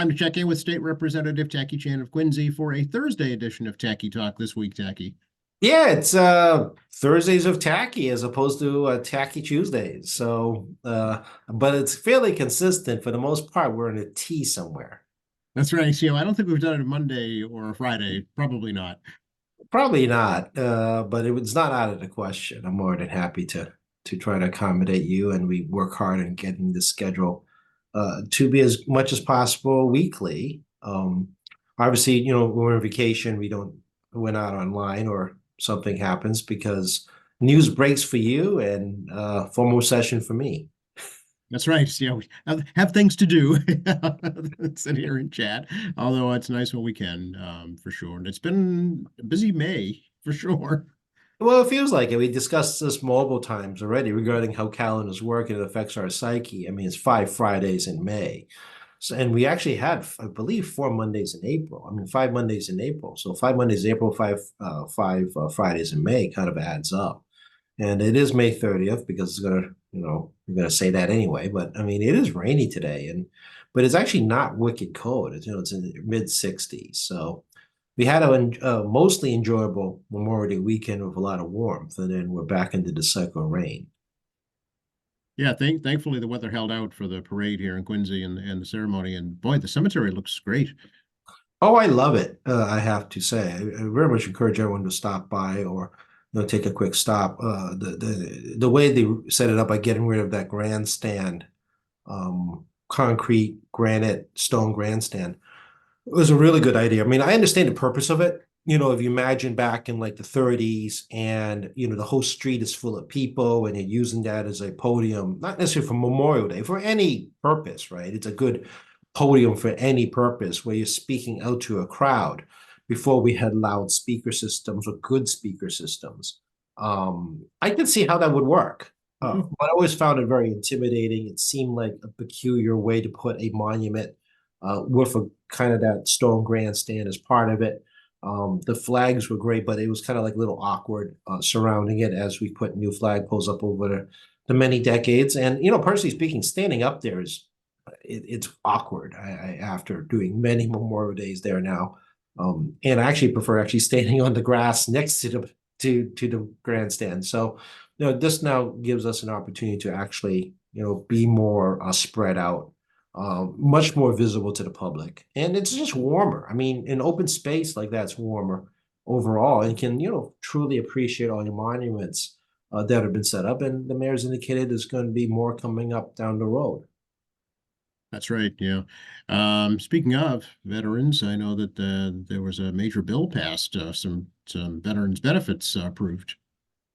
Time to check in with State Representative Tacky Chan of Quincy for a Thursday edition of Tacky Talk this week, Tacky. Yeah, it's Thursdays of Tacky as opposed to Tacky Tuesdays. But it's fairly consistent for the most part. We're in a T somewhere. That's right. I don't think we've done it a Monday or a Friday. Probably not. Probably not, but it's not out of the question. I'm more than happy to try to accommodate you, and we work hard in getting the schedule to be as much as possible weekly. Obviously, when we're on vacation, we're not online or something happens because news breaks for you and formal session for me. That's right. We have things to do. Sit here and chat. Although it's nice when we can, for sure. And it's been a busy May, for sure. Well, it feels like it. We discussed this multiple times already regarding how calendars work and it affects our psyche. I mean, it's 5 Fridays in May. So, and we actually had, I believe, 4 Mondays in April. I mean, 5 Mondays in April. So 5 Mondays in April, five Fridays in May kind of adds up. And it is May 30th because it's gonna, we're gonna say that anyway. But I mean, it is rainy today, but it's actually not wicked cold. It's in the mid 60s. So we had a mostly enjoyable Memorial Day weekend with a lot of warmth, and then we're back into the cycle of rain. Yeah, thankfully the weather held out for the parade here in Quincy and the ceremony. And boy, the cemetery looks great. Oh, I love it. I have to say, I very much encourage everyone to stop by or take a quick stop. The way they set it up by getting rid of that grandstand, concrete, granite, stone grandstand, was a really good idea. I mean, I understand the purpose of it. If you imagine back in like the 30s and, the whole street is full of people and you're using that as a podium, not necessarily for Memorial Day, for any purpose, right? It's a good podium for any purpose where you're speaking out to a crowd. Before we had loud speaker systems or good speaker systems, I could see how that would work. But I always found it very intimidating. It seemed like a peculiar way to put a monument with a kind of that stone grandstand as part of it. The flags were great, but it was kind of like a little awkward surrounding it as we put new flagpoles up over the many decades. And, personally speaking, standing up there it's awkward. After doing many Memorial Days there now, and I actually prefer actually standing on the grass next to the grandstand. So, this now gives us an opportunity to actually, be more spread out, much more visible to the public, and it's just warmer. I mean, in open space like that's warmer overall, and can truly appreciate all your monuments that have been set up. And the mayor's indicated there's going to be more coming up down the road. That's right. Yeah. Speaking of veterans, I know that there was a major bill passed, some veterans benefits approved.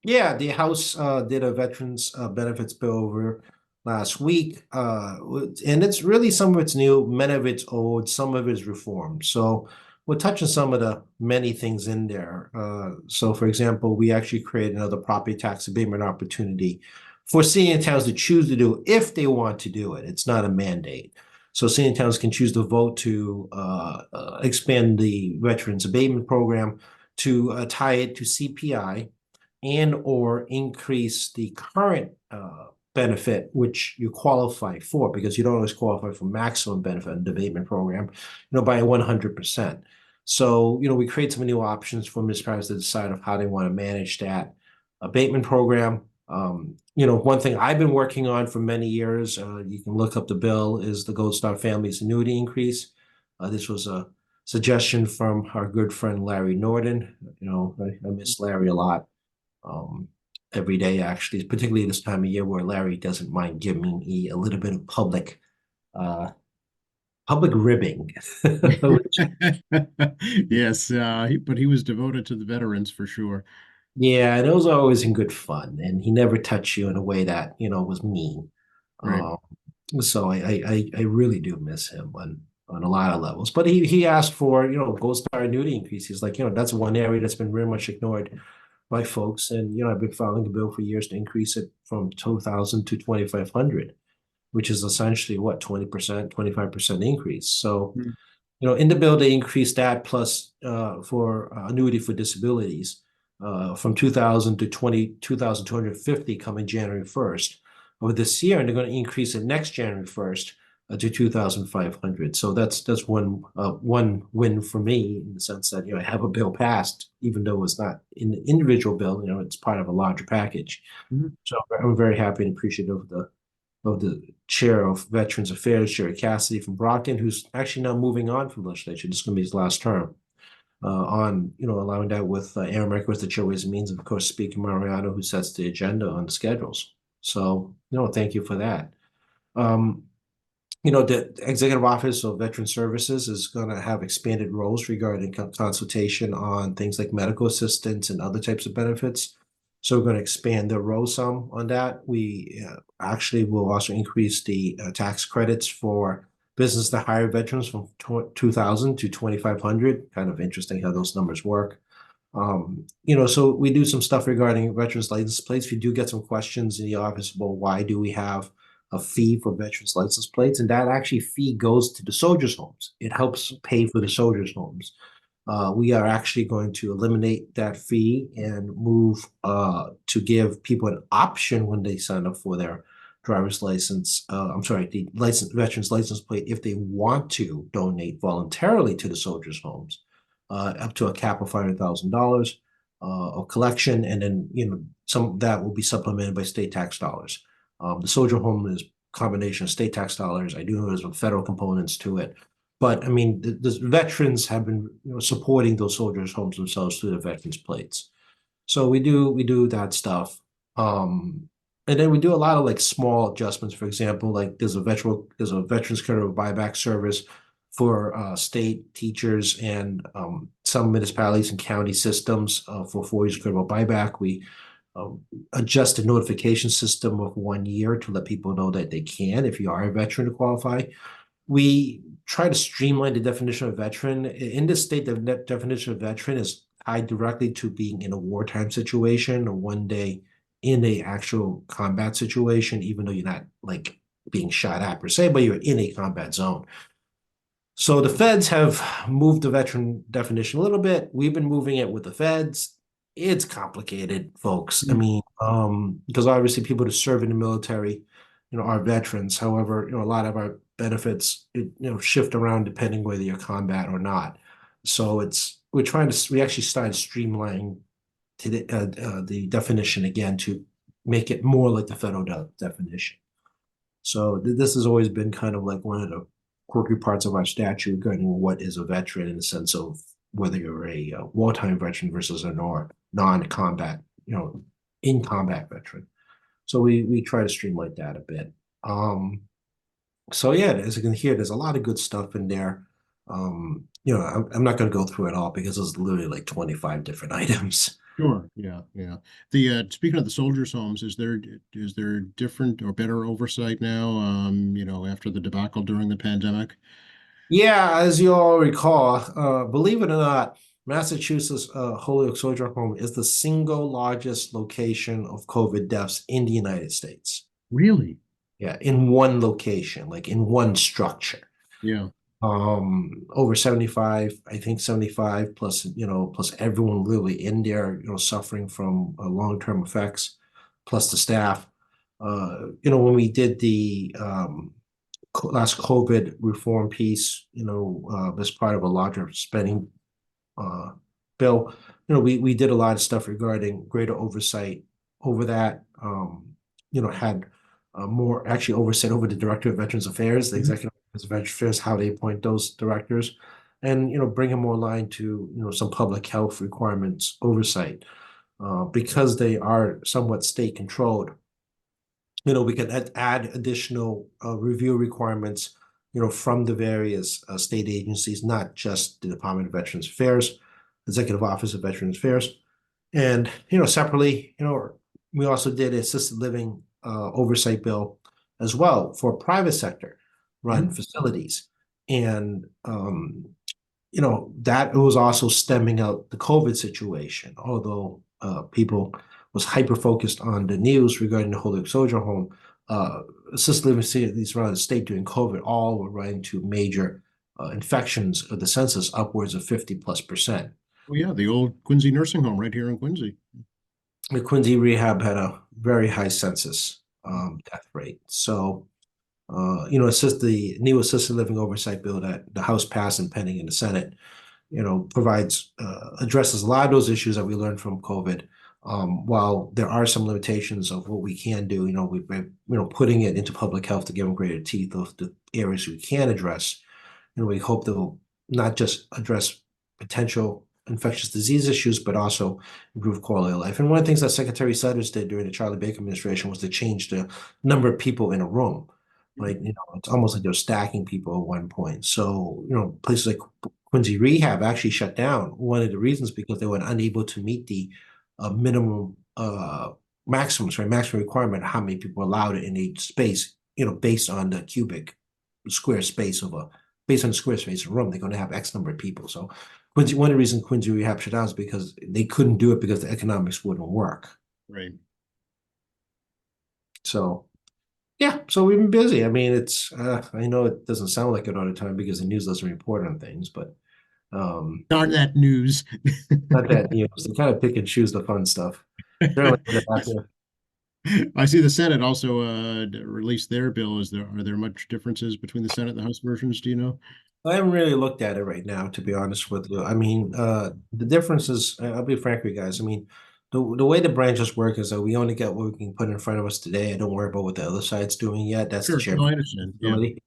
Yeah, the House did a veterans benefits bill over last week, and it's really some of it's new, many of it's old, some of it is reformed. So we'll touch on some of the many things in there. So, for example, we actually created another property tax abatement opportunity for city and towns to choose to do if they want to do it. It's not a mandate. So city and towns can choose to vote to expand the veterans abatement program to tie it to CPI and or increase the current benefit which you qualify for, because you don't always qualify for maximum benefit in the abatement program, by 100%. So, we create some new options for municipalities to decide of how they want to manage that abatement program. One thing I've been working on for many years, you can look up the bill, is the Gold Star Family's annuity increase. This was a suggestion from our good friend Larry Norden. I miss Larry a lot. Every day, actually, particularly this time of year where Larry doesn't mind giving me a little bit of public ribbing. Yes, but he was devoted to the veterans for sure. Yeah, and it was always in good fun, and he never touched you in a way that was mean. Right. Um, so I really do miss him on a lot of levels. But he asked for Gold Star annuity increase. He's like, that's one area that's been very much ignored by folks, and I've been filing a bill for years to increase it from 2,000 to 2,500, which is essentially what, 20%, 25% increase. So Mm. in the bill they increased that plus for annuity for disabilities from 2,000 to 22,250 coming January 1st of this year, and they're going to increase it next January 1st to 2,500. So that's one win for me in the sense that, I have a bill passed, even though it's not an individual bill, it's part of a larger package. Mhm. So I'm very happy and appreciative of the chair of Veterans Affairs, Jerry Cassidy from Brockton, who's actually now moving on from legislature. This is going to be his last term. On allowing that with Aaron Merkowitz, the chair Ways and Means, and of course Speaker Mariano, who sets the agenda on the schedules. So thank you for that. Um, the Executive Office of Veteran Services is going to have expanded roles regarding consultation on things like medical assistance and other types of benefits. So we're going to expand the role some on that. We actually will also increase the tax credits for business to hire veterans from 2,000 to 2,500. Kind of interesting how those numbers work. So we do some stuff regarding veterans license plates. If you do get some questions in the office about why do we have a fee for veterans license plates, and that actually fee goes to the soldiers' homes. It helps pay for the soldiers' homes. We are actually going to eliminate that fee and move to give people an option when they sign up for their driver's license. I'm sorry, the veterans license plate, if they want to donate voluntarily to the soldiers' homes, up to a cap of $500,000 of collection, and then some of that will be supplemented by state tax dollars. The soldier home is a combination of state tax dollars. I do know there's some federal components to it. But I mean, the veterans have been supporting those soldiers' homes themselves through the veterans plates. So we do that stuff. And then we do a lot of like small adjustments. For example, like there's a veterans credit buyback service for state teachers and some municipalities and county systems for 4 years credible buyback. We adjust the notification system of 1 year to let people know that they can, if you are a veteran, to qualify. We try to streamline the definition of veteran. In this state, the definition of veteran is tied directly to being in a wartime situation or one day in a actual combat situation, even though you're not like being shot at per se, but you're in a combat zone. So the feds have moved the veteran definition a little bit. We've been moving it with the feds. It's complicated, folks. I mean, because obviously people that serve in the military, are veterans. However, a lot of our benefits, shift around depending whether you're combat or not. So we actually started streamlining to the definition again to make it more like the federal definition. So this has always been kind of like one of the quirky parts of our statute regarding what is a veteran in the sense of whether you're a wartime veteran versus a non-combat, in combat veteran. So we try to streamline that a bit. So yeah, as you can hear, there's a lot of good stuff in there. I'm not going to go through it all because there's literally like 25 different items. Sure. Yeah. Yeah. The speaking of the soldiers' homes, is there different or better oversight now? After the debacle during the pandemic? Yeah, as you all recall, believe it or not, Massachusetts Holyoke Soldier Home is the single largest location of COVID deaths in the United States. Really? Yeah, in one location, like in one structure. Yeah. Over 75, I think 75 plus, plus everyone really in there, suffering from long-term effects, plus the staff. When we did the last COVID reform piece, as part of a larger spending bill, we did a lot of stuff regarding greater oversight over that. Had more actually oversight over the Director of Veterans Affairs, the Executive Office of Veterans Affairs, how they appoint those directors, and bring them more aligned to some public health requirements oversight, because they are somewhat state controlled. We can add additional review requirements, from the various state agencies, not just the Department of Veterans Affairs, Executive Office of Veterans Affairs, and separately, we also did assisted living oversight bill as well for private sector run facilities, and that was also stemming out the COVID situation, although people was hyper focused on the news regarding the Holyoke Soldier Home. Assisted living facilities around the state during COVID all were running to major infections of the census, upwards of 50+%. Oh yeah, the old Quincy Nursing Home right here in Quincy. The Quincy Rehab had a very high census death rate. So assist the new assisted living oversight bill that the House passed and pending in the Senate, provides addresses a lot of those issues that we learned from COVID. While there are some limitations of what we can do, we've been, putting it into public health to give them greater teeth of the areas we can address. And we hope they'll not just address potential infectious disease issues, but also improve quality of life. And one of the things that Secretary Sudders did during the Charlie Baker administration was to change the number of people in a room. Like, it's almost like they're stacking people at one point. So, places like Quincy Rehab actually shut down. One of the reasons because they were unable to meet the minimum maximum requirement of how many people are allowed in each space, based on the cubic square space of based on the square space of a room, they're going to have X number of people. So one of the reasons Quincy Rehab shut down is because they couldn't do it because the economics wouldn't work. Right. So yeah, so we've been busy. I mean, I know it doesn't sound like it all the time because the news doesn't report on things, but Darn that news. not that news. They kind of pick and choose the fun stuff. I see the Senate also released their bill. Are there much differences between the Senate and the House versions? Do you know? I haven't really looked at it right now, to be honest with you. I mean, the difference is, I'll be frank with you guys. I mean, the way the branches work is that we only get what we can put in front of us today. I don't worry about what the other side's doing yet. That's the Sure. No, I chairman's understand. Yeah. responsibility.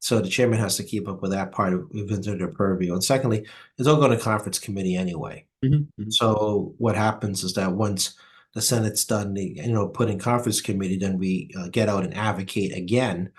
So the chairman has to keep up with that part of within their purview. And secondly, it's all going to conference committee anyway. Mhm. So what happens is that once the Senate's done, put in conference committee, then we get out and advocate again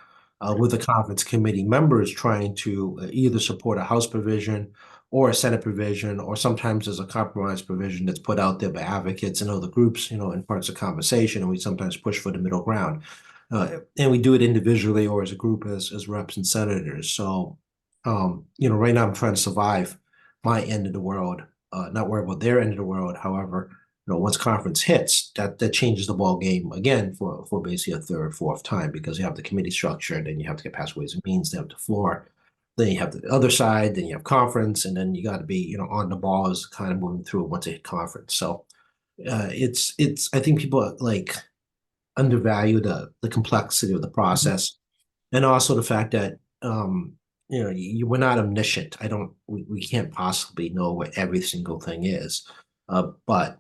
with the conference committee members trying to either support a House provision or a Senate provision, or sometimes there's a compromise provision that's put out there by advocates and other groups, in parts of conversation, and we sometimes push for the middle ground. And we do it individually or as a group as reps and senators. So, right now I'm trying to survive my end of the world, not worry about their end of the world. However, once conference hits, that changes the ball game again for basically a third, fourth time, because you have the committee structure, then you have to get past Ways and Means, they have the floor, then you have the other side, then you have conference, and then you got to be on the ball as kind of moving through once they hit conference. So it's I think people like undervalue the complexity of the process, and also the fact that we're not omniscient. We can't possibly know what every single thing is, but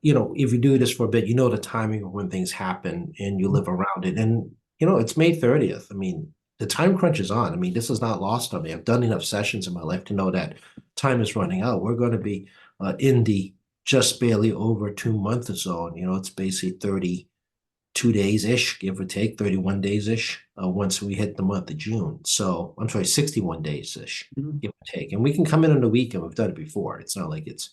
if you do this for a bit, the timing of when things happen and you live around it. And it's May 30th. I mean, the time crunch is on. I mean, this is not lost on me. I've done enough sessions in my life to know that time is running out. We're going to be in the just barely over 2 month zone. It's basically 32 days-ish, give or take, 31 days-ish, once we hit the month of June. So I'm sorry, 61 days-ish, give or take. And we can come in on the weekend. We've done it before. It's not like it's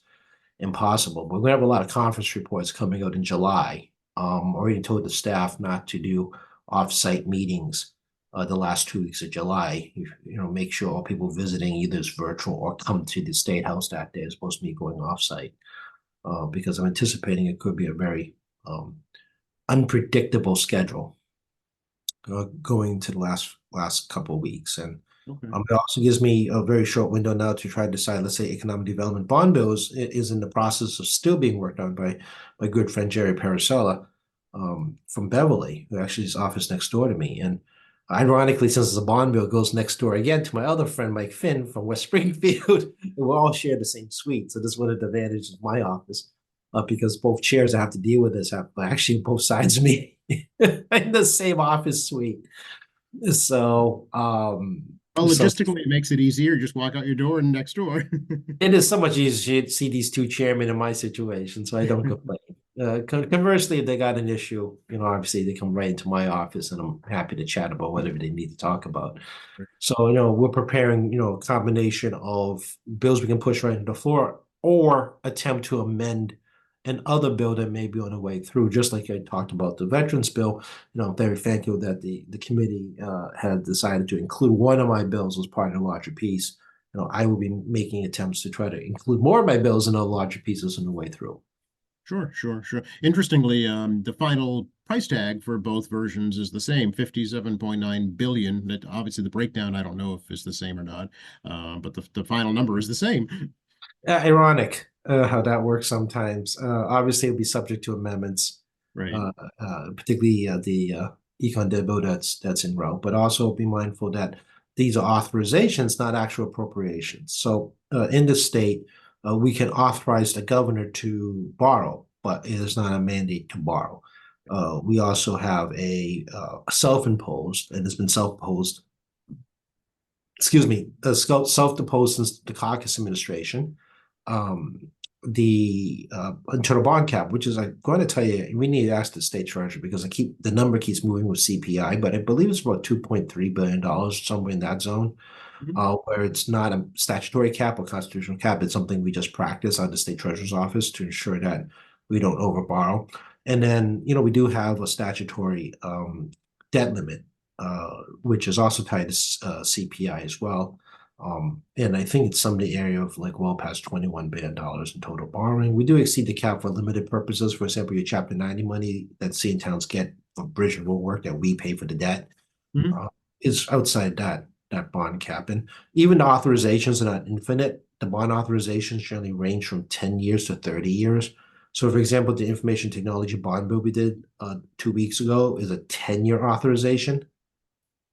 impossible. But we're gonna have a lot of conference reports coming out in July. Already told the staff not to do off-site meetings the last 2 weeks of July. Make sure all people visiting either is virtual or come to the State House that day as opposed to me going off-site. Because I'm anticipating it could be a very unpredictable schedule going to the last couple of weeks. And Okay. it also gives me a very short window now to try to decide. Let's say economic development bond bills is in the process of still being worked on by my good friend Jerry Paracella from Beverly, who actually is office next door to me. And ironically, since it's a bond bill, it goes next door again to my other friend Mike Finn from West Springfield. And we all share the same suite. So this is one of the advantages of my office, because both chairs I have to deal with this have actually both sides of me in the same office suite. So Well, logistically, it makes it easier. Just walk out your door and next door. it is so much easier to see these two chairmen in my situation, so I don't complain. Conversely, if they got an issue, obviously they come right into my office, and I'm happy to chat about whatever they need to talk about. So, we're preparing, a combination of bills we can push right into the floor or attempt to amend an other bill that may be on the way through, just like I talked about the veterans bill. I'm very thankful that the committee had decided to include one of my bills as part of a larger piece. I will be making attempts to try to include more of my bills in other larger pieces on the way through. Sure. Interestingly, the final price tag for both versions is the same, 57.9 billion. That obviously the breakdown, I don't know if it's the same or not, but the final number is the same. Ironic how that works sometimes. Obviously, it'll be subject to amendments, Right. particularly the econ debo that's in route, but also be mindful that these are authorizations, not actual appropriations. So in the state, we can authorize the governor to borrow, but it is not a mandate to borrow. We also have a self-imposed, and it's been self-imposed, excuse me, self-imposed since the caucus administration, the internal bond cap, which is, I'm going to tell you, we need to ask the state treasurer because the number keeps moving with CPI, but I believe it's about $2.3 billion, somewhere in that zone, where it's not a statutory cap or constitutional cap. It's something we just practice on the state treasurer's office to ensure that we don't overborrow. And then, we do have a statutory debt limit, which is also tied to CPI as well. And I think it's some of the area of like well past $21 billion in total borrowing. We do exceed the cap for limited purposes. For example, your Chapter 90 money that city and towns get for bridge and road work that we pay for the debt is outside that bond cap. And even the authorizations are not infinite. The bond authorizations generally range from 10 years to 30 years. So, for example, the information technology bond bill we did 2 weeks ago is a 10-year authorization.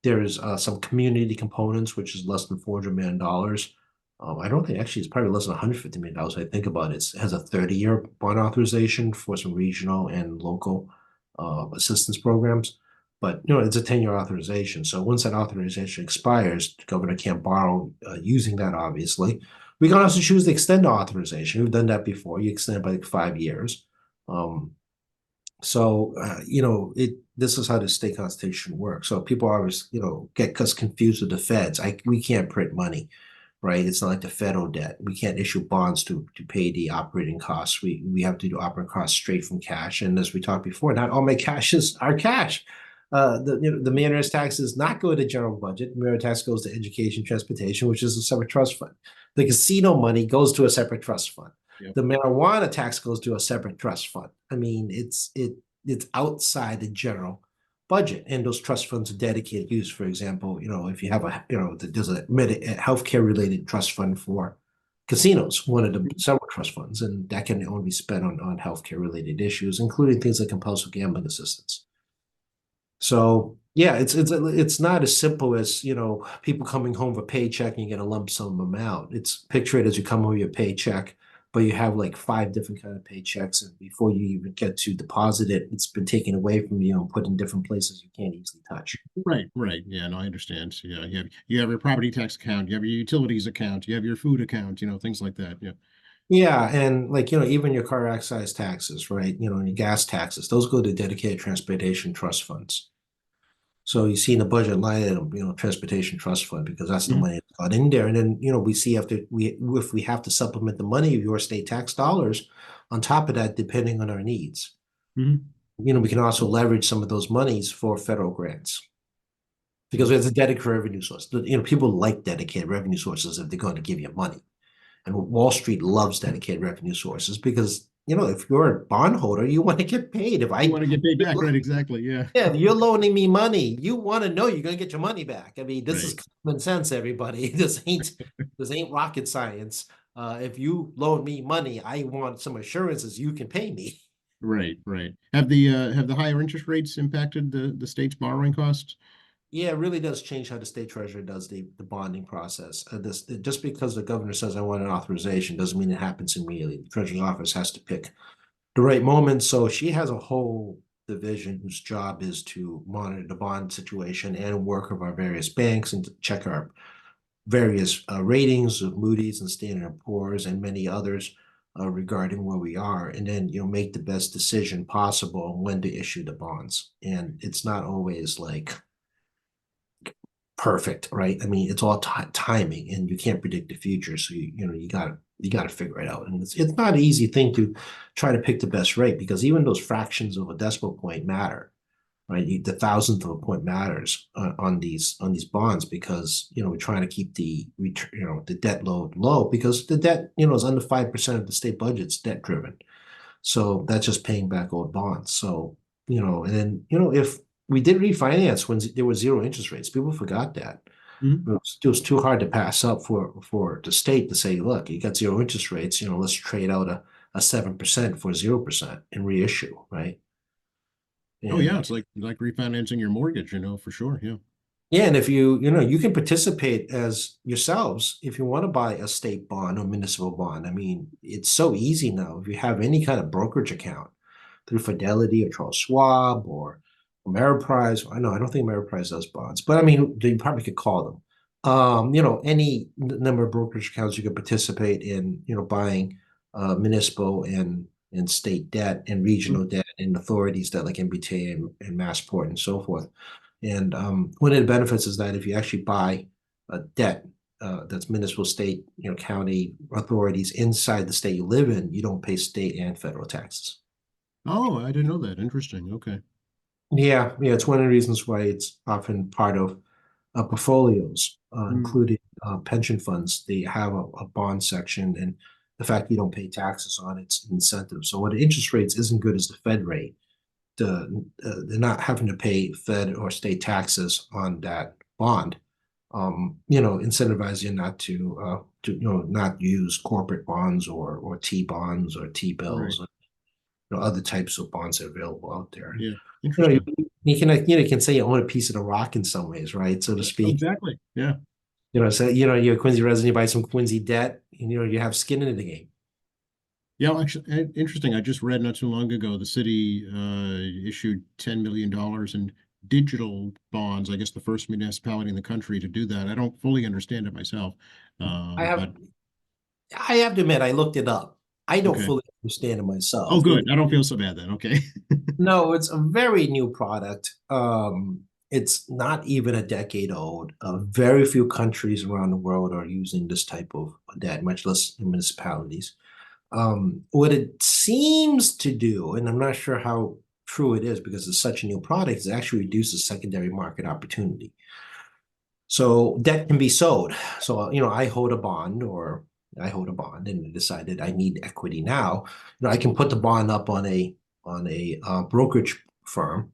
There's some community components, which is less than $400 million. I don't think actually it's probably less than $150 million. I think about it. It has a 30-year bond authorization for some regional and local assistance programs. But it's a 10-year authorization. So once that authorization expires, the governor can't borrow using that, obviously. We can also choose to extend the authorization. We've done that before. You extend it by like 5 years. This is how the state constitution works. So people always, get us confused with the feds. We can't print money, right? It's not like the federal debt. We can't issue bonds to pay the operating costs. We have to do operating costs straight from cash. And as we talked before, not all my cash is our cash. The mayor's tax does not go to the general budget. The mayor's tax goes to education, transportation, which is a separate trust fund. The casino money goes to a separate trust fund. Yep. The marijuana tax goes to a separate trust fund. I mean, it's outside the general budget, and those trust funds are dedicated use. For example, if you have there's a healthcare related trust fund for casinos, one of the several trust funds, and that can only be spent on healthcare related issues, including things like compulsive gambling assistance. So yeah, it's not as simple as people coming home with a paycheck and you get a lump sum amount. It's picture it as you come home with your paycheck, but you have like 5 different kind of paychecks, and before you even get to deposit it, it's been taken away from you and put in different places you can't easily touch. Right. Yeah, no, I understand. So, yeah, you have your property tax account, you have your utilities account, you have your food account, things like that. Yeah. Yeah, and even your car excise taxes, right? And your gas taxes, those go to dedicated transportation trust funds. So you see in the budget line item, transportation trust fund, because that's the money that's got in there. And then, we see if we have to supplement the money of your state tax dollars on top of that, depending on our needs. We can also leverage some of those monies for federal grants because it's a dedicated revenue source. People like dedicated revenue sources if they're going to give you money. And Wall Street loves dedicated revenue sources because, if you're a bondholder, you want to get paid. If I want to get paid back, right? Exactly. Yeah. Yeah. If you're loaning me money, you want to know you're going to get your money back. I mean, this is common sense, everybody. This ain't rocket science. If you loan me money, I want some assurances you can pay me. Right. Have the higher interest rates impacted the state's borrowing costs? Yeah, it really does change how the state treasurer does the bonding process. Just because the governor says I want an authorization doesn't mean it happens immediately. The treasurer's office has to pick the right moment. So she has a whole division whose job is to monitor the bond situation and work with our various banks and to check our various ratings of Moody's and Standard & Poor's and many others regarding where we are, and then make the best decision possible when to issue the bonds. And it's not always like perfect, right? I mean, it's all timing, and you can't predict the future. So you got to figure it out, and it's not an easy thing to try to pick the best rate because even those fractions of a decimal point matter, right? The thousandth of a point matters on these bonds because we're trying to keep the debt load low because the debt is under 5% of the state budget's debt driven, so that's just paying back old bonds. So and then if we did refinance when there were 0 interest rates. People forgot that. It was too hard to pass up for the state to say, look, you got 0 interest rates, let's trade out a 7% for 0% and reissue, right? Oh yeah, And it's like refinancing your mortgage, for sure. Yeah. yeah, and if you can participate as yourselves if you want to buy a state bond or municipal bond. I mean, it's so easy now. If you have any kind of brokerage account through Fidelity or Charles Schwab or Ameriprise, I don't think Ameriprise does bonds, but I mean, you probably could call them. Any number of brokerage accounts you could participate in, buying municipal and state debt and regional debt and authorities debt like MBTA and Massport and so forth. And one of the benefits is that if you actually buy a debt that's municipal, state, county authorities inside the state you live in, you don't pay state and federal taxes. Oh, I didn't know that. Interesting. Okay. Yeah, yeah, it's one of the reasons why it's often part of portfolios, Mm, including pension funds. They have a bond section, and the fact you don't pay taxes on it's an incentive. So when the interest rates isn't good as the Fed rate, they're not having to pay Fed or state taxes on that bond. Incentivize you not to not use corporate bonds or T bonds or T right. bills, or, other types of bonds that are available out there. And, Yeah. you know, Interesting. you can say you own a piece of the rock in some ways, right? So to speak. Exactly. Yeah. So you're a Quincy resident, you buy some Quincy debt, and you have skin in the game. Yeah, well, actually, interesting. I just read not too long ago the city issued $10 million in digital bonds. I guess the first municipality in the country to do that. I don't fully understand it myself, I have but I have to admit, I looked it up. I don't okay. fully understand it Oh, myself. good. I don't feel so bad then. Okay. No, it's a very new product. It's not even a decade old. Very few countries around the world are using this type of debt, much less municipalities. What it seems to do, and I'm not sure how true it is because it's such a new product, is it actually reduces secondary market opportunity. So debt can be sold. So, I hold a bond and decided I need equity now. I can put the bond up on a brokerage firm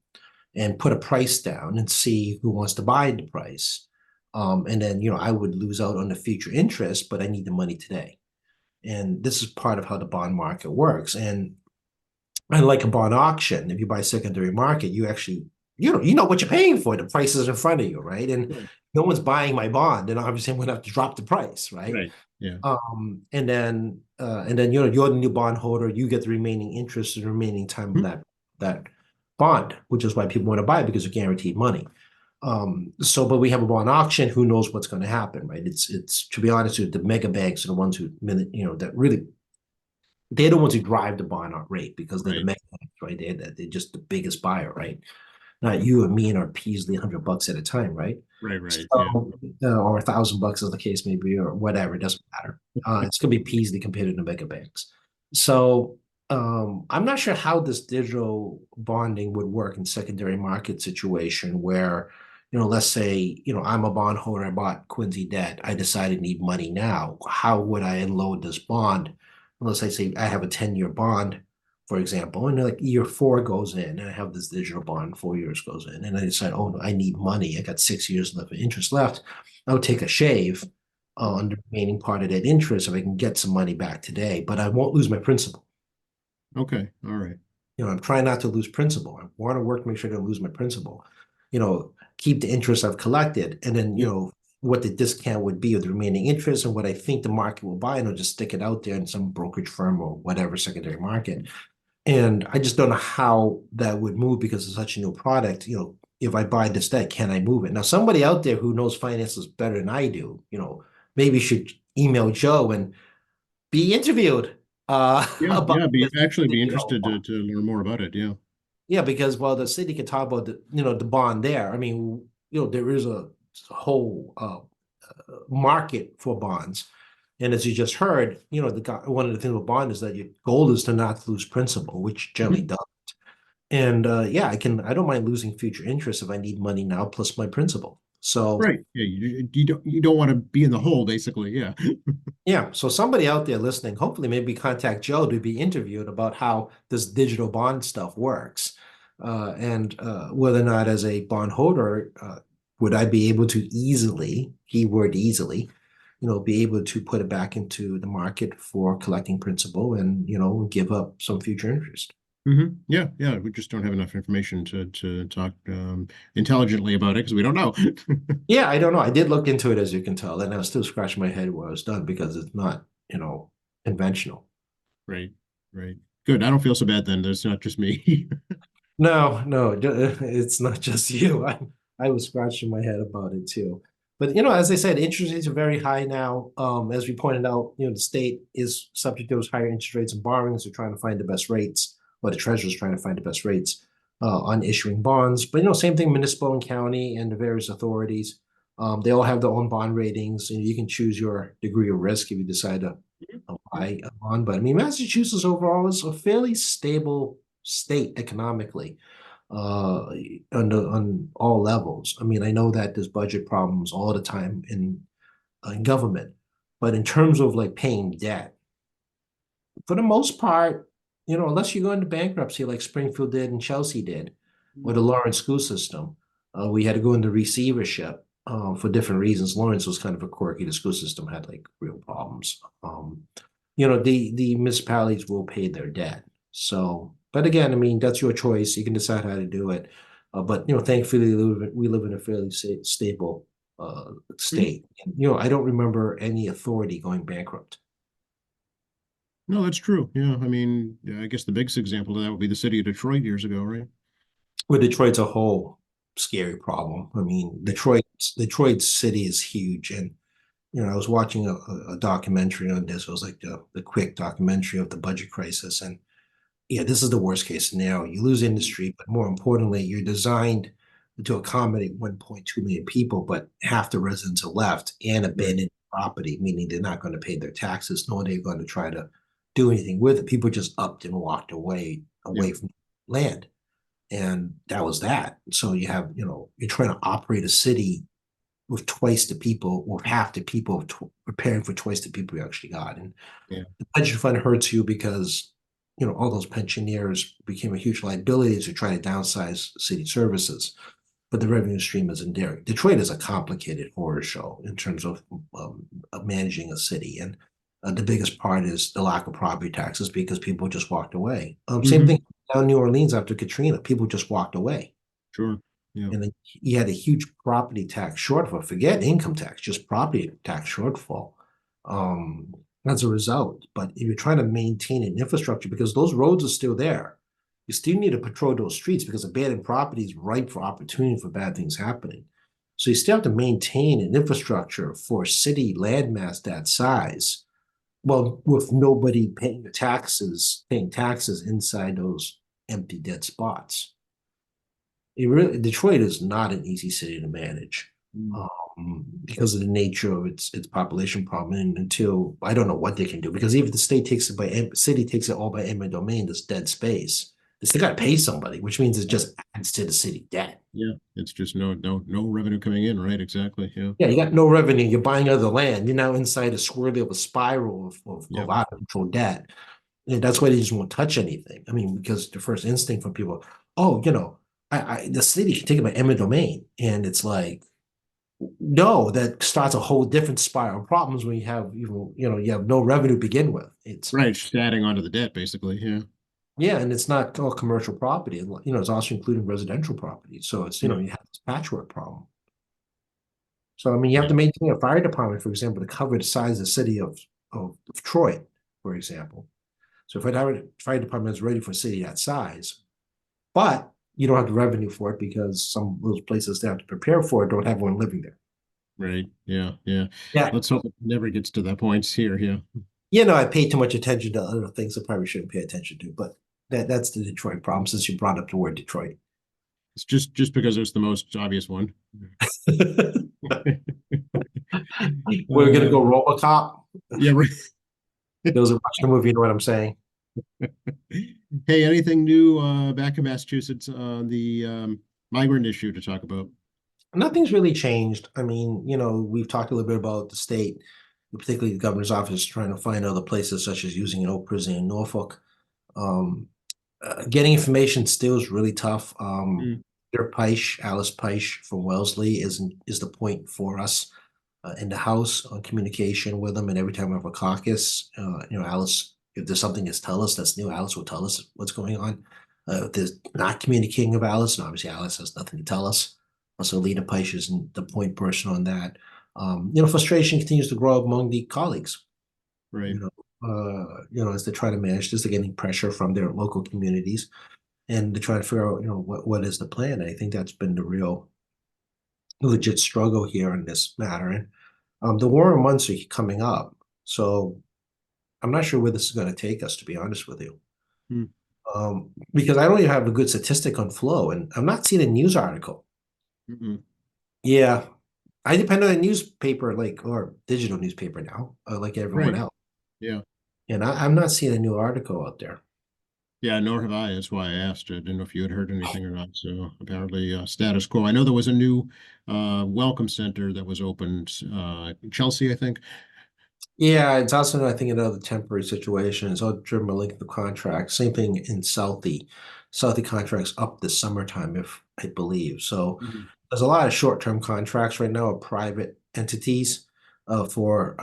and put a price down and see who wants to buy the price. And then, I would lose out on the future interest, but I need the money today. And this is part of how the bond market works. And unlike a bond auction, if you buy secondary market, you actually you know what you're paying for. The price is in front of you, right? And Right. no one's buying my bond, then obviously I'm going to have to drop the price, right? Right. Yeah. And then you're the new bond holder. You get the remaining interest and the remaining time of Hmm. that bond, which is why people want to buy it because it's guaranteed money. But we have a bond auction. Who knows what's going to happen, right? It's to be honest with you, the mega banks are the ones who that really they're the ones who drive the bond rate because they're the Right. mega banks, right? They're just the biggest buyer, right? Not you and me and our Peasly $100 at a time, right? Right. Right. Yeah. So, or $1,000 as the case may be, or whatever, it doesn't matter. It's gonna be Peasly compared to the mega banks. So I'm not sure how this digital bonding would work in secondary market situation where, let's say, I'm a bondholder, I bought Quincy debt, I decided to need money now. How would I unload this bond? Let's say I have a 10-year bond, for example, and like year 4 goes in, and I have this digital bond, 4 years goes in, and I decide, oh, no, I need money. I got 6 years left of interest left. I would take a shave on the remaining part of that interest if I can get some money back today, but I won't lose my principal. Okay. All right. I'm trying not to lose principal. I want to work to make sure I don't lose my principal. Keep the interest I've collected, and then Yeah. what the discount would be of the remaining interest and what I think the market will buy, and I'll just stick it out there in some brokerage firm or whatever secondary market. And I just don't know how that would move because it's such a new product. If I buy this debt, can I move it? Now, somebody out there who knows finances better than I do, maybe should email Joe and be interviewed Yeah. about Yeah. this Actually be digital interested bond. to learn more about it. Yeah. Yeah, because well, the city can talk about the bond there. I mean, there is a whole market for bonds. And as you just heard, one of the things with bond is that your goal is to not lose principal, which generally Mhm. does. And yeah, I don't mind losing future interest if I need money now plus my principal. So Right. Yeah. You don't want to be in the hole, basically. Yeah. yeah, so somebody out there listening, hopefully maybe contact Joe to be interviewed about how this digital bond stuff works. And whether or not as a bond holder, would I be able to easily, keyword easily, be able to put it back into the market for collecting principal and, give up some future interest. Yeah, yeah, we just don't have enough information to talk intelligently about it because we don't know. Yeah, I don't know. I did look into it, as you can tell, and I was still scratching my head where I was done because it's not, conventional. Right, right. Good. I don't feel so bad then. There's not just me. No, no, it's not just you. I was scratching my head about it too. But as I said, interest rates are very high now. As we pointed out, the state is subject to those higher interest rates and borrowings. They're trying to find the best rates, or the treasurer's trying to find the best rates on issuing bonds. But same thing, municipal and county and the various authorities. They all have their own bond ratings, and you can choose your degree of risk if you decide to buy a bond. But I mean, Massachusetts overall is a fairly stable state economically on all levels. I mean, I know that there's budget problems all the time in government, but in terms of like paying debt, for the most part, unless you go into bankruptcy like Springfield did and Chelsea did, or the Lawrence school system, we had to go into receivership for different reasons. Lawrence was kind of a quirky. The school system had like real problems. The municipalities will pay their debt. So, but again, I mean, that's your choice. You can decide how to do it. But thankfully, we live in a fairly stable Mhm. state. I don't remember any authority going bankrupt. No, that's true. Yeah, I mean, yeah, I guess the biggest example of that would be the city of Detroit years ago, right? Well, Detroit's a whole scary problem. I mean, Detroit city is huge, and I was watching a documentary on this. It was like the quick documentary of the budget crisis, and yeah, this is the worst case scenario. You lose industry, but more importantly, you're designed to accommodate 1.2 million people, but half the residents are left and Right. abandoned property, meaning they're not going to pay their taxes, nor are they going to try to do anything with it. People just upped and walked Yeah. away from land. And that was that. So you have, you're trying to operate a city with twice the people or half the people preparing for twice the people you actually got. And Yeah. the pension fund hurts you because all those pensioners became a huge liability as you try to downsize city services, but the revenue stream isn't there. Detroit is a complicated horror show in terms of managing a city, and the biggest part is the lack of property taxes because people just walked away. Same Hmm. thing down New Orleans after Katrina, people just walked away. Sure. Yeah. And then you had a huge property tax shortfall. Forget income tax, just property tax shortfall um, as a result. But if you're trying to maintain an infrastructure, because those roads are still there, you still need to patrol those streets because abandoned property is ripe for opportunity for bad things happening. So you still have to maintain an infrastructure for a city landmass that size. Well, with nobody paying taxes inside those empty dead spots. Detroit is not an easy city to manage Mm. because of the nature of its population problem. And until I don't know what they can do, because even if the state takes it city takes it all by eminent domain, this dead space, they still got to pay somebody, which means it just adds to the city debt. Yeah. It's just no revenue coming in, right? Exactly. Yeah. Yeah, you got no revenue. You're buying other land. You're now inside a swirly of a spiral Yeah. of out of control debt. And that's why they just won't touch anything. I mean, because the first instinct from people, oh, the city can take it by eminent domain, and it's like, no, that starts a whole different spiral of problems when you have no revenue to begin with. It's Right. Just adding on to the debt, basically. Yeah. yeah, and it's not all commercial property. It's also including residential property. So it's Yeah. you have this patchwork problem. So I mean, you have to Right. maintain a fire department, for example, to cover the size of the city of Detroit, for example. So if a fire department is ready for a city that size, but you don't have the revenue for it because some of those places they have to prepare for it don't have one living there. Right. Yeah. Yeah. Yeah, Let's hope it never gets to that point here. Yeah. I pay too much attention to other things I probably shouldn't pay attention to, but that's the Detroit problem since you brought up the word Detroit. It's just because it's the most obvious one. We're gonna Uh, go RoboCop. yeah. Right. Those are watching the movie, you know what I'm saying? Hey, anything new back in Massachusetts on the migrant issue to talk about? Nothing's really changed. I mean, we've talked a little bit about the state, particularly the governor's office, trying to find other places such as using an old prison in Norfolk. Um, Getting information still is really tough. Mm. Alice Peisch from Wellesley is the point for us in the House on communication with them. And every time we have a caucus, Alice if there's something that's tell us that's new, Alice will tell us what's going on. If there's not communicating with Alice, and obviously Alice has nothing to tell us. So Lena Peisch isn't the point person on that. Frustration continues to grow among the colleagues. Right. As they try to manage this, they're getting pressure from their local communities, and to try to figure out, what is the plan. And I think that's been the real legit struggle here in this matter. And the warmer months are coming up, so I'm not sure where this is going to take us, to be honest with you. Hmm. Because I don't even have a good statistic on flow, and I'm not seeing a news article. Mm-mm. Yeah, I depend on a newspaper, or digital newspaper now, like everyone Right. else, Yeah. and I'm not seeing a new article out there. Yeah, nor have I. That's why I asked. I didn't know if you had heard anything or not. So apparently, status quo. I know there was a new welcome center that was opened, Chelsea, I think. Yeah, it's also, I think, another temporary situation. It's all driven by length of the contract. Same thing in Southie. Southie contracts up this summertime, if I believe. So Mhm. there's a lot of short-term contracts right now of private entities for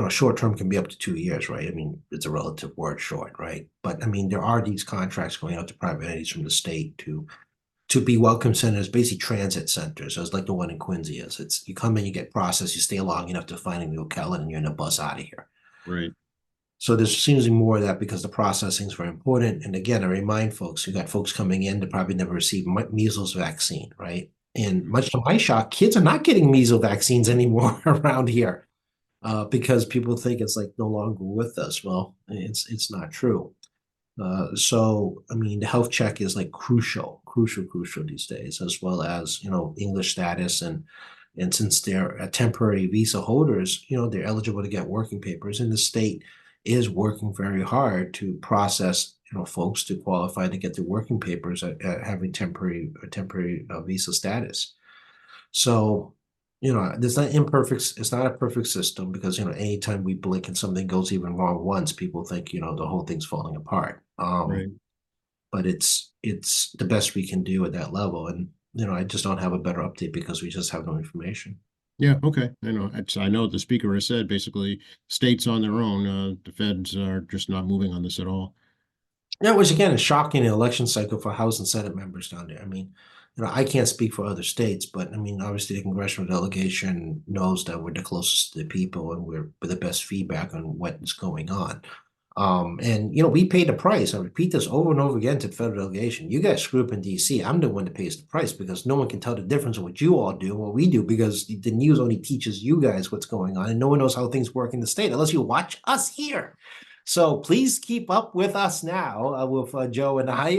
short-term can be up to 2 years, right? I mean, it's a relative word, short, right? But I mean, there are these contracts going out to private entities from the state to be welcome centers, basically transit centers, as like the one in Quincy is. It's you come in, you get processed, you stay long enough to find a hotel, and you're in a bus out of here. Right. So there seems to be more of that because the processing is very important. And again, I remind folks, you got folks coming in that probably never received measles vaccine, right? And much to my shock, kids are not getting measles vaccines anymore around here because people think it's like no longer with us. Well, it's not true. So, I mean, the health check is like crucial these days, as well as, English status. And since they're temporary visa holders, they're eligible to get working papers. And the state is working very hard to process, folks to qualify to get their working papers at having temporary visa status. So, there's not imperfect, it's not a perfect system because, anytime we blink and something goes even wrong once, people think, the whole thing's falling apart. Right. But it's the best we can do at that level. And, I just don't have a better update because we just have no information. Yeah. Okay. I know. I know the speaker has said basically states on their own. The feds are just not moving on this at all. Yeah, which again is shocking in election cycle for House and Senate members down there. I mean, I can't speak for other states, but I mean, obviously the congressional delegation knows that we're the closest to the people and we're the best feedback on what is going on. And we pay the price. I repeat this over and over again to the federal delegation. You guys screw up in DC. I'm the one that pays the price because no one can tell the difference of what you all do and what we do because the news only teaches you guys what's going on and no one knows how things work in the state unless you watch us here. So please keep up with us now with Joe and I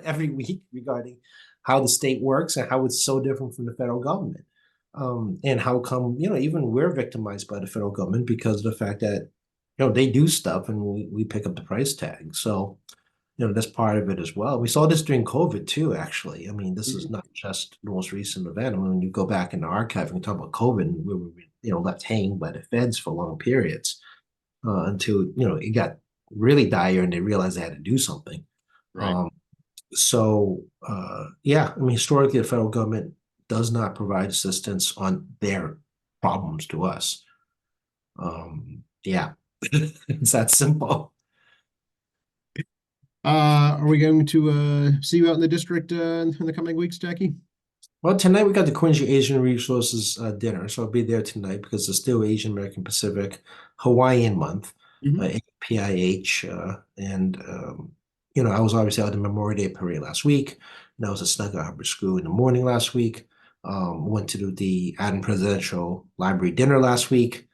every week regarding how the state works and how it's so different from the federal government. And how come, even we're victimized by the federal government because of the fact that, they do stuff and we pick up the price tag. So, that's part of it as well. We saw this during COVID too, actually. I mean, this is Mhm. not just the most recent event. I mean, when you go back in the archive and talk about COVID, and we were, left hanging by the feds for long periods until it got really dire and they realized they had to do something. Right. Um, yeah, I mean, historically, the federal government does not provide assistance on their problems to us. Yeah, it's that simple. Are we going to see you out in the district in the coming weeks, Jackie? Well, tonight we got the Quincy Asian Resources dinner, so I'll be there tonight because it's still Asian American Pacific Hawaiian Month, Hmm. APIH, and I was obviously out in the Memorial Day parade last week, and I was at Snugger Harbor School in the morning last week. Went to do the Adam Presidential Library dinner last week,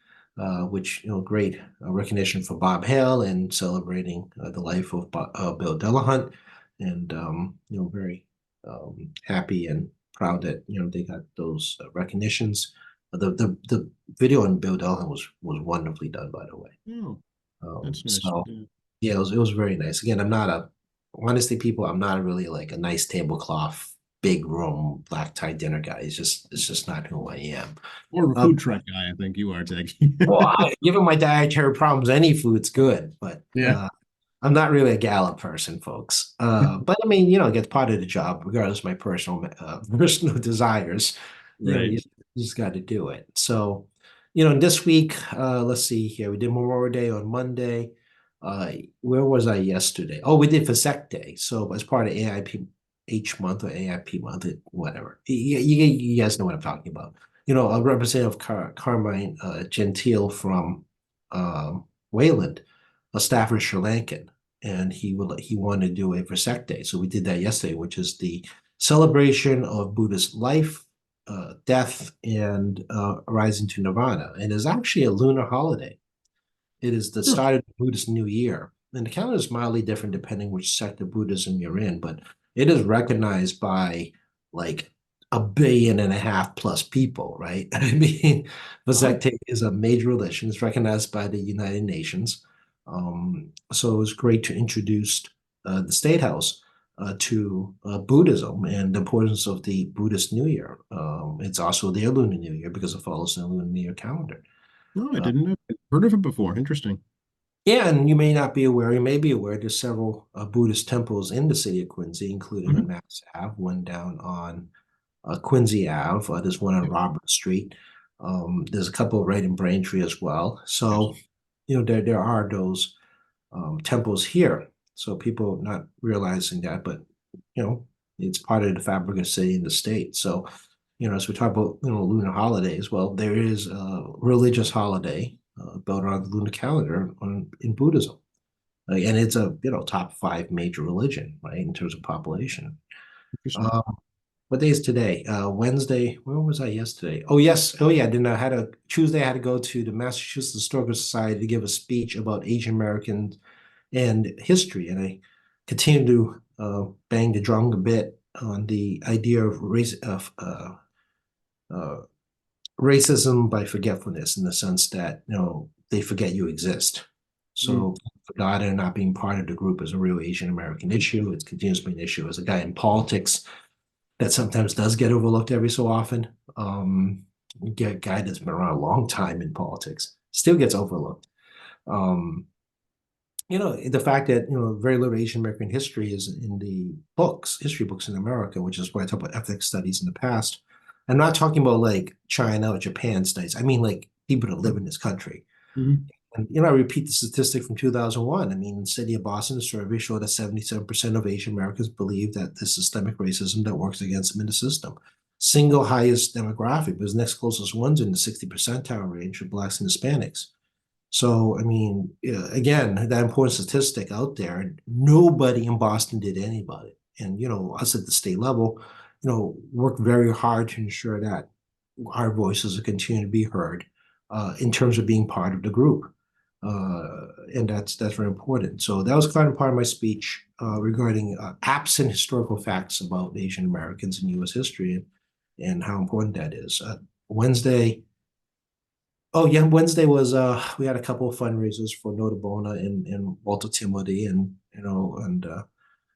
which great recognition for Bob Hale and celebrating the life of Bill Delahunt, and very happy and proud that they got those recognitions. The video on Bill Delahunt was wonderfully done, by the way. Oh, that's nice. So Yeah. yeah, it was very nice. Again, honestly, people, I'm not really like a nice tablecloth, big room, black tie dinner guy. It's just not who I am. More of a Uh, food truck guy, I think you are, Jackie. well, given my dietary problems, any food's good, but Yeah. I'm not really a gala person, folks. But I mean, it's part of the job, regardless of my personal personal desires. Right. You just got to do it. So, this week, let's see here. We did Memorial Day on Monday. Uh, where was I yesterday? Oh, we did Vasek Day. So as part of AIPH month or AIP month, whatever. You guys know what I'm talking about. A representative Carmine Gentile from Wayland, a Stafford Sri Lankan, and he wanted to do a Vasek Day. So we did that yesterday, which is the celebration of Buddhist life, death, and rising to nirvana. And it's actually a lunar holiday. It is the Huh. start of the Buddhist New Year. And the calendar is mildly different depending which sect of Buddhism you're in, but it is recognized by like 1.5 billion plus people, right? I mean, the Wow. Vasek is a major religion. It's recognized by the United Nations. So it was great to introduce the State House to Buddhism and the importance of the Buddhist New Year. It's also their Lunar New Year because it follows the Lunar New Year calendar. No, I Uh, didn't know. I'd heard of it before. Interesting. Yeah, and you may not be aware, you may be aware, there's several Buddhist temples in the city of Quincy, including Mhm. on Mass Ave, one down on Quincy Ave, there's one on Yep. Robert Street. There's a couple right in Braintree as well. Yes. So, there are those temples here. So people not realizing that, but you know, it's part of the fabric of the city and the state. So, as we talk about lunar holidays, well, there is a religious holiday built around the lunar calendar in Buddhism, and it's a top five major religion, right, in terms of population. Interesting. Um, what day is today? Wednesday. Where was I yesterday? Oh yes. Oh yeah. Then I had a Tuesday. I had to go to the Massachusetts Historical Society to give a speech about Asian Americans and history, and I continue to bang the drum a bit on the idea of uh, racism by forgetfulness, in the sense that they forget you exist. Mm. So forgotten, not being part of the group is a real Asian American issue. It continues to be an issue. As a guy in politics, that sometimes does get overlooked every so often. Get a guy that's been around a long time in politics still gets overlooked. Um, the fact that very little Asian American history is in the history books in America, which is why I talk about ethnic studies in the past. I'm not talking about like China or Japan studies. I mean like people that live in this country. Mhm. And I repeat the statistic from 2001. I mean, in the city of Boston, a survey showed that 77% of Asian Americans believe that the systemic racism that works against them in the system. Single highest demographic, but the next closest ones in the 60 percentile range are blacks and Hispanics. So, I mean, again, that important statistic out there, nobody in Boston did anybody. And, us at the state level, work very hard to ensure that our voices will continue to be heard in terms of being part of the group. And that's very important. So that was kind of part of my speech regarding absent historical facts about Asian Americans in U.S. history and how important that is. Wednesday, Oh yeah, Wednesday was we had a couple of fundraisers for Nota Bona and Walter Timothy, and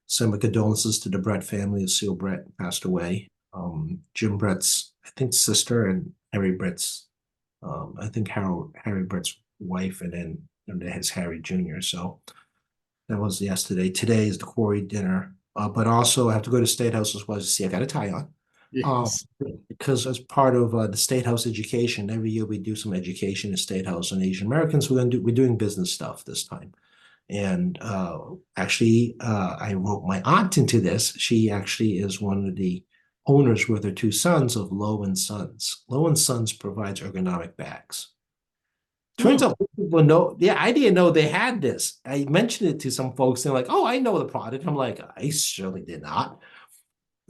send my condolences to the Brett family as Seal Brett passed away. Jim Brett's, I think, sister, and Harry Brett's I think Harry Brett's wife, and then his Harry Jr. So that was yesterday. Today is the Quarry dinner. But also I have to go to State House as well to see. I got a tie on. Um, Yes. because as part of the State House education, every year we do some education in State House on Asian Americans. We're doing business stuff this time. And actually, I wrote my aunt into this. She actually is one of the owners with her two sons of Low and Sons. Low and Sons provides ergonomic bags. Turns Oh, out people know, yeah, I didn't know they had this. I mentioned it to some folks, and they're like, oh, I know the product. I'm like, I certainly did not.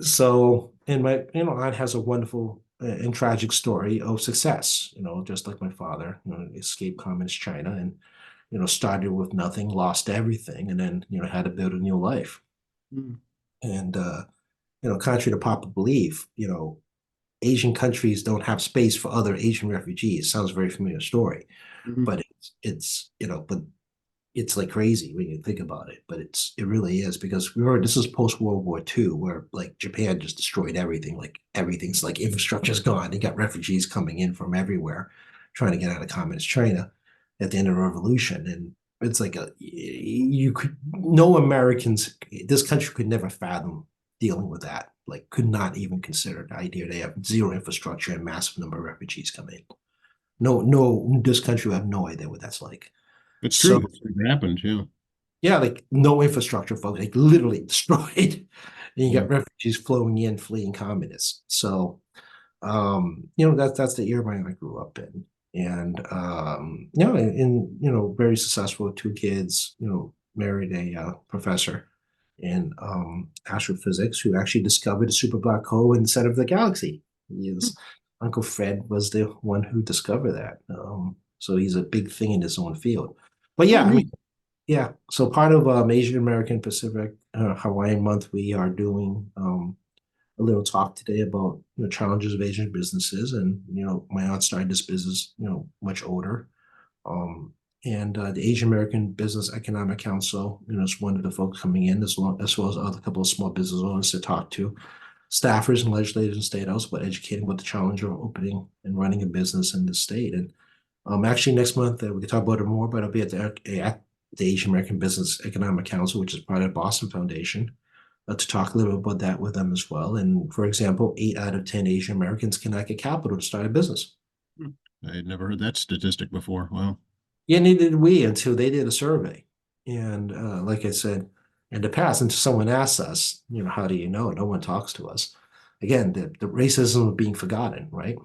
So, and my aunt has a wonderful and tragic story of success. Just like my father, escaped communist China and started with nothing, lost everything, and then had to build a new life. mm, And contrary to popular belief, Asian countries don't have space for other Asian refugees. Sounds a very familiar story, mhm. but but it's like crazy when you think about it, but it really is, because this is post World War II, where like Japan just destroyed everything. Like everything's like infrastructure's gone. You got refugees coming in from everywhere, trying to get out of communist China at the end of the revolution. And it's like you could no Americans, this country could never fathom dealing with that. Like could not even consider the idea they have zero infrastructure and massive number of refugees come in. No, this country will have no idea what that's like. It's So true. It's what happened, yeah. yeah, like no infrastructure, folks, like literally destroyed. And you Yeah. got refugees flowing in, fleeing communists. So that's the era I grew up in. And very successful, two kids, married a professor in astrophysics who actually discovered the super black hole in the center of the galaxy. His Uncle Fred was the one who discovered that. So he's a big thing in his own field. But Oh, yeah, I mean, neat. yeah. So part of Asian American Pacific Hawaiian Month, we are doing a little talk today about challenges of Asian businesses, and my aunt started this business much older, um, and the Asian American Business Economic Council is one of the folks coming in as well as other couple of small business owners to talk to staffers and legislators and state houses about educating about the challenge of opening and running a business in the state. And actually next month we can talk about it more, but I'll be at the Asian American Business Economic Council, which is part of the Boston Foundation, to talk a little about that with them as well. And for example, 8 out of 10 Asian Americans cannot get capital to start a business. Hmm. I had never heard that statistic before. Wow. Yeah, neither did we until they did a survey. And like I said, in the past, until someone asks us, how do you know? No one talks to us. Again, the racism of being forgotten, right?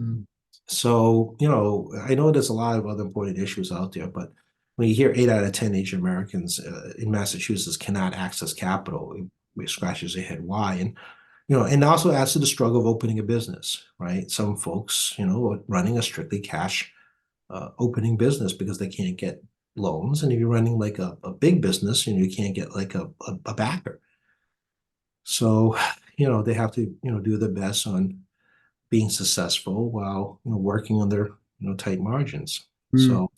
Mm. So, I know there's a lot of other important issues out there, but when you hear 8 out of 10 Asian Americans in Massachusetts cannot access capital, it scratches your head why. And and also adds to the struggle of opening a business, right? Some folks, are running a strictly cash opening business because they can't get loans. And if you're running like a big business, you can't get like a backer. So, they have to, do their best on being successful while working on their tight margins. Mm.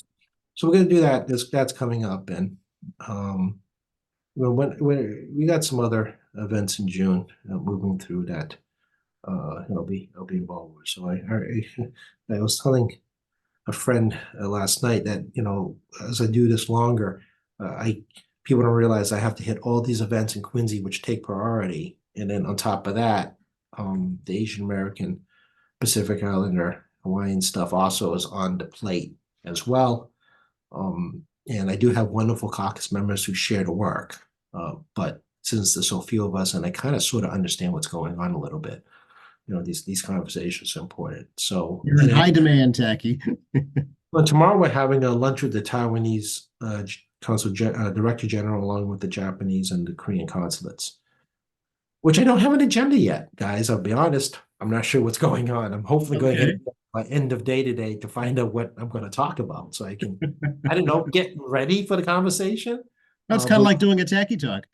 So we're going to do that. That's coming up, and um, when we got some other events in June moving through that, I'll be involved with. So I was telling a friend last night that as I do this longer, I people don't realize I have to hit all these events in Quincy which take priority, and then on top of that, the Asian American Pacific Islander Hawaiian stuff also is on the plate as well. And I do have wonderful caucus members who share the work. But since there's so few of us, and I kind of sort of understand what's going on a little bit, these conversations are important. So, You're in high demand, Tacky. well, tomorrow we're having a lunch with the Taiwanese Consul Director General, along with the Japanese and the Korean consulates, which I don't have an agenda yet, guys. I'll be honest. I'm not sure what's going on. I'm hopefully going to hit Okay. it by end of day today to find out what I'm going to talk about so I can, I don't know, get ready for the conversation. That's kind of But like doing a Tacky Talk.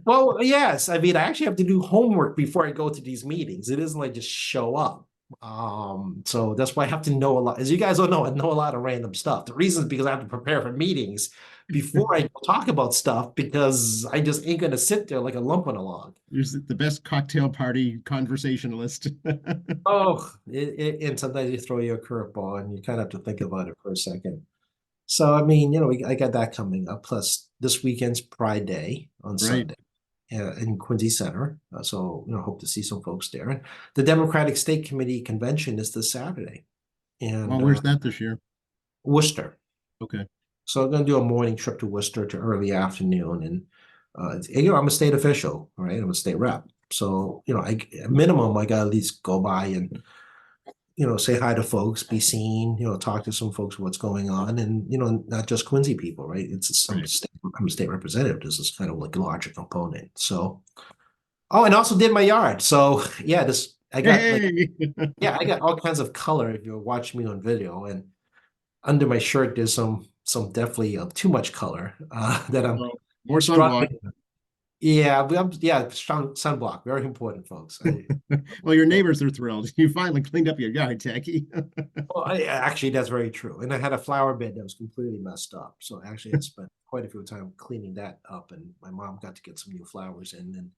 well, yes. I mean, I actually have to do homework before I go to these meetings. It isn't like just show up. So that's why I have to know a lot. As you guys all know, I know a lot of random stuff. The reason is because I have to prepare for meetings before I talk about stuff because I just ain't gonna sit there like a lump on a log. You're the best cocktail party conversationalist. Oh, and sometimes you throw you a curveball and you kind of have to think about it for a second. So, I mean, I got that coming up. Plus, this weekend's Pride Day on Right. Sunday in Quincy Center. So, hope to see some folks there. And the Democratic State Committee convention is this Saturday Well, in where's that this year? Worcester. Okay. So, I'm going to do a morning trip to Worcester to early afternoon. And, I'm a state official, right? I'm a state rep. So, at minimum, I got to at least go by and say hi to folks, be seen, talk to some folks what's going on, and not just Quincy people, right? It's some Right. state, I'm a state representative. This is kind of like a larger component. So, oh, and also did my yard. So yeah, Hey. I got all kinds of color if you're watching me on video, and under my shirt there's some definitely too much color that I'm Well, more sunblock. struggling. Yeah, yeah, strong sunblock, very important, folks. Well, your neighbors are thrilled. You finally cleaned up your yard, Tacky. Well, actually, that's very true. And I had a flower bed that was completely messed up. So actually, I spent quite a few time cleaning that up, and my mom got to get some new flowers in. And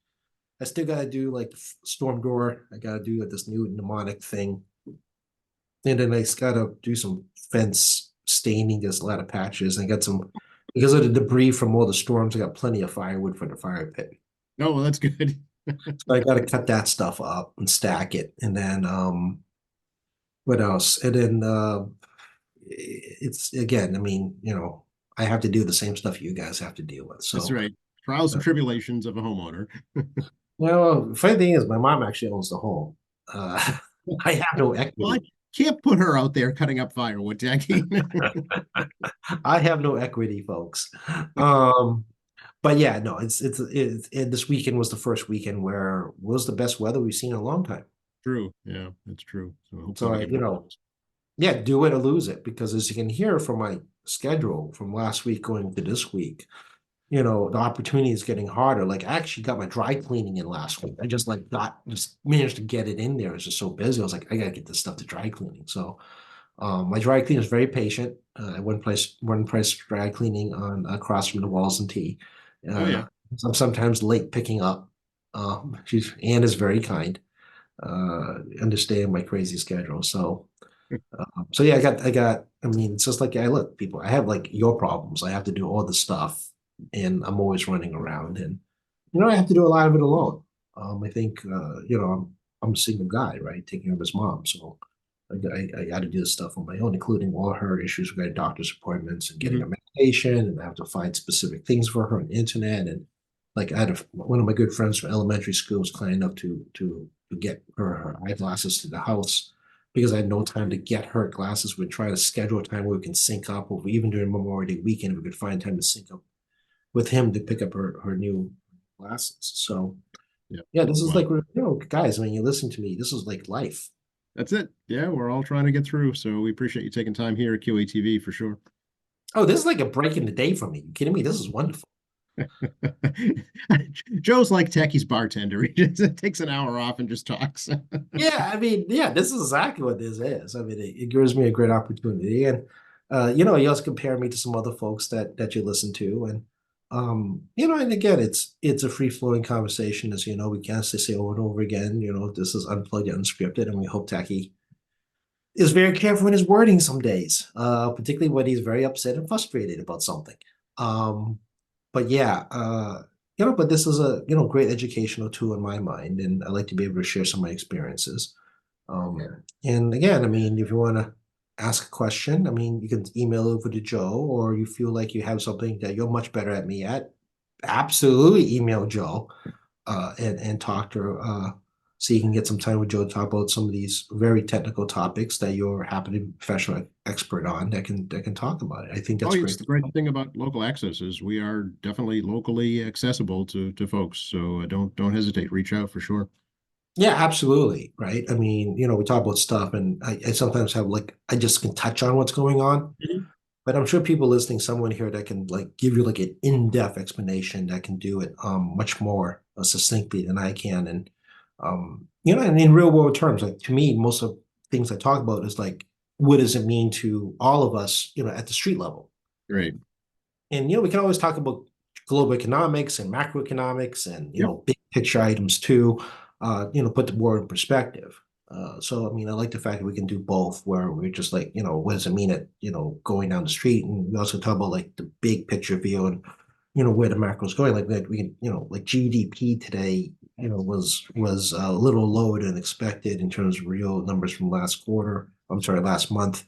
I still got to do like the storm door. I got to do like this new mnemonic thing, and then I just got to do some fence staining. There's a lot of patches, and I got some because of the debris from all the storms. I got plenty of firewood for the fire pit. Oh, well, that's good. So I got to cut that stuff up and stack it, and then what else? And then it's again, I mean, I have to do the same stuff you guys have to deal with. That's So, right. Trials uh, and tribulations of a homeowner. well, the funny thing is, my mom actually owns the home. I have no Well, I equity. can't put her out there cutting up firewood, Jackie. I have no equity, folks. But yeah, no, this weekend was the first weekend where was the best weather we've seen in a long time. True. Yeah, that's true. So hopefully So we I, get more of those. yeah, do it or lose it because as you can hear from my schedule from last week going to this week, the opportunity is getting harder. Like I actually got my dry cleaning in last week. I just like just managed to get it in there. It's just so busy. I was like, I gotta get this stuff to dry cleaning. So my dry cleaner is very patient. One price dry cleaning on across from the Walls and Tea. Oh yeah. Uh, I'm sometimes late picking up. Anne is very kind. Understand my crazy schedule. So yeah, I mean, it's just like, I look, people, I have like your problems. I have to do all the stuff and I'm always running around and, I have to do a lot of it alone. I think, I'm a single guy, right? Taking care of his mom. So I got to do this stuff on my own, including all her issues regarding doctor's appointments and getting Mhm. her medication. And I have to find specific things for her on the internet. And like one of my good friends from elementary school was kind enough to get her eyeglasses to the house because I had no time to get her glasses. We're trying to schedule a time where we can sync up, or even during Memorial Day weekend, we could find time to sync up with him to pick up her new glasses. So Yeah. yeah, this is Well, like, guys, when you listen to me, this is like life. that's it. Yeah, we're all trying to get through. So we appreciate you taking time here at QATV for sure. Oh, this is like a break in the day for me. You kidding me? This is wonderful. Joe's like Techie's bartender. He just takes an hour off and just talks. Yeah, I mean, yeah, this is exactly what this is. I mean, it gives me a great opportunity, and you also compare me to some other folks that you listen to, and and again, it's a free flowing conversation, as you know. We can't say over and over again. This is unplugged and unscripted, and we hope Tacky is very careful in his wording some days, particularly when he's very upset and frustrated about something. Um, but yeah, but this is a great educational tool in my mind, and I like to be able to share some of my experiences. And again, I mean, if you want to ask a question, I mean, you can email over to Joe, or you feel like you have something that you're much better at me at, absolutely email Joe and talk to her, so you can get some time with Joe to talk about some of these very technical topics that you're happy to be a professional expert on that can talk about it. I think Oh, that's it's great. the great thing about local access is we are definitely locally accessible to folks. So don't hesitate. Reach out for sure. Yeah, absolutely. Right. I mean, we talk about stuff and I sometimes have like I just can touch on what's going on. Mhm. But I'm sure people listening, someone here that can like give you like an in-depth explanation that can do it much more succinctly than I can. And and in real world terms, like to me, most of things I talk about is like, what does it mean to all of us, at the street level? Great. And we can always talk about global economics and macroeconomics and Yep. big picture items too. Put the war in perspective. So I mean, I like the fact that we can do both, where we're just like, what does it mean at going down the street, and we also talk about like the big picture view and where the macro is going. Like we can, like GDP today, was a little lower than expected in terms of real numbers from last quarter. I'm sorry, last month.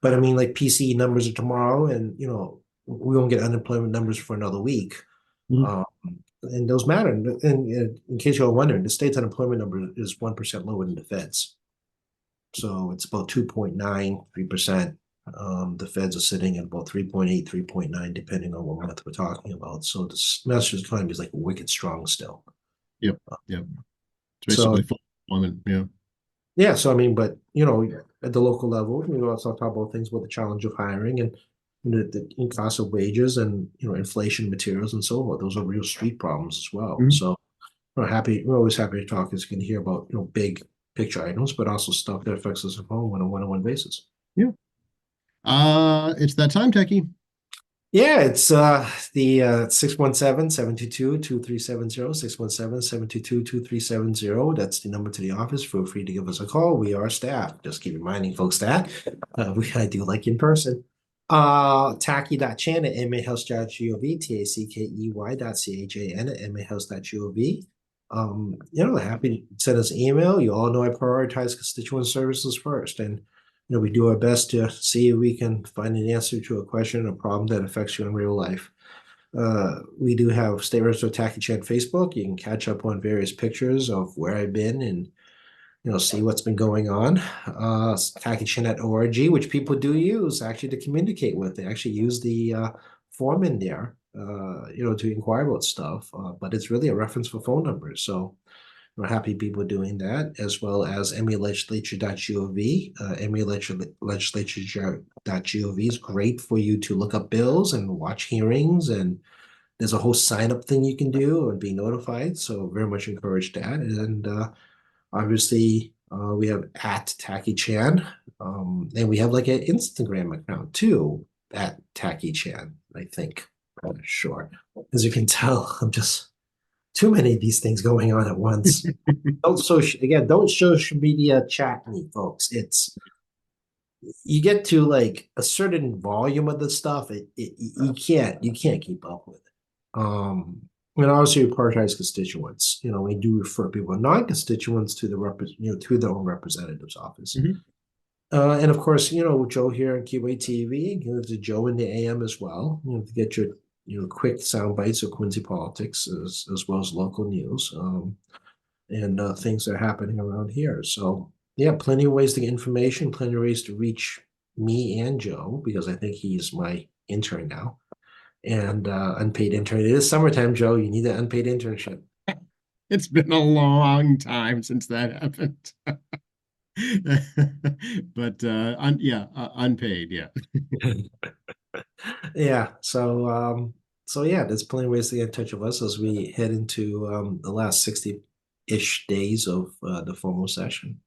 But I mean, like PCE numbers are tomorrow, and we won't get unemployment numbers for another week. Mhm. Um, and those matter. And in case you're wondering, the state's unemployment number is 1% lower than the Fed's. So it's about 2.93%. The Feds are sitting at about 3.8, 3.9, depending on what month we're talking about. So the Massachusetts economy is like wicked strong still. Yep. Yep. It's So basically full employment. Yeah. yeah, so I mean, but at the local level, we also talk about things about the challenge of hiring and the cost of wages and inflation, materials, and so forth. Those are real street problems as well. Mhm. So we're always happy to talk as you can hear about big picture items, but also stuff that affects us at home on a one-on-one basis. Yeah. It's that time, Techie. Yeah, it's the 617-722-2370, 617-722-2370. That's the number to the office. Feel free to give us a call. We are staff. Just keep reminding folks that I do like in person. Tacky.chan at mahouse.gov, tackey.chan at mahouse.gov. Happy to send us an email. You all know I prioritize constituent services first. And we do our best to see if we can find an answer to a question or problem that affects you in real life. We do have State Representative Tacky Chan Facebook. You can catch up on various pictures of where I've been and see what's been going on. TackyChan.org, which people do use actually to communicate with. They actually use the form in there, to inquire about stuff. But it's really a reference for phone numbers. So we're happy people doing that, as well as MALegislature.gov. MALegislature.gov is great for you to look up bills and watch hearings, and there's a whole sign up thing you can do and be notified. So very much encourage that. And obviously, we have at Tacky Chan, and we have like an Instagram account too at Tacky Chan. I think, I'm not sure. As you can tell, I'm just too many of these things going on at once. Don't social media chat me, folks. You get to like a certain volume of the stuff, you can't keep up with it. And obviously we prioritize constituents. We do refer people, non-constituents, to to their own representative's office. And of course, Joe here on Keyway TV, to Joe in the AM as well, to get your quick sound bites of Quincy politics as well as local news, and things that are happening around here. So yeah, plenty of ways to get information, plenty of ways to reach me and Joe, because I think he's my intern now, and unpaid intern. It is summertime, Joe. You need an unpaid internship. It's been a long time since that happened. But unpaid, yeah. Yeah. So yeah, there's plenty of ways to get in touch with us as we head into the last 60-ish days of the formal session.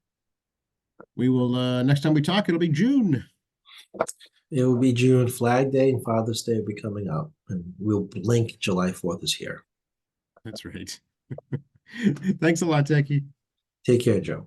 We will next time we talk, it'll be June. It will be June. Flag Day and Father's Day will be coming up, and we'll blink. July 4th is here. That's right. Thanks a lot, Tacky. Take care, Joe.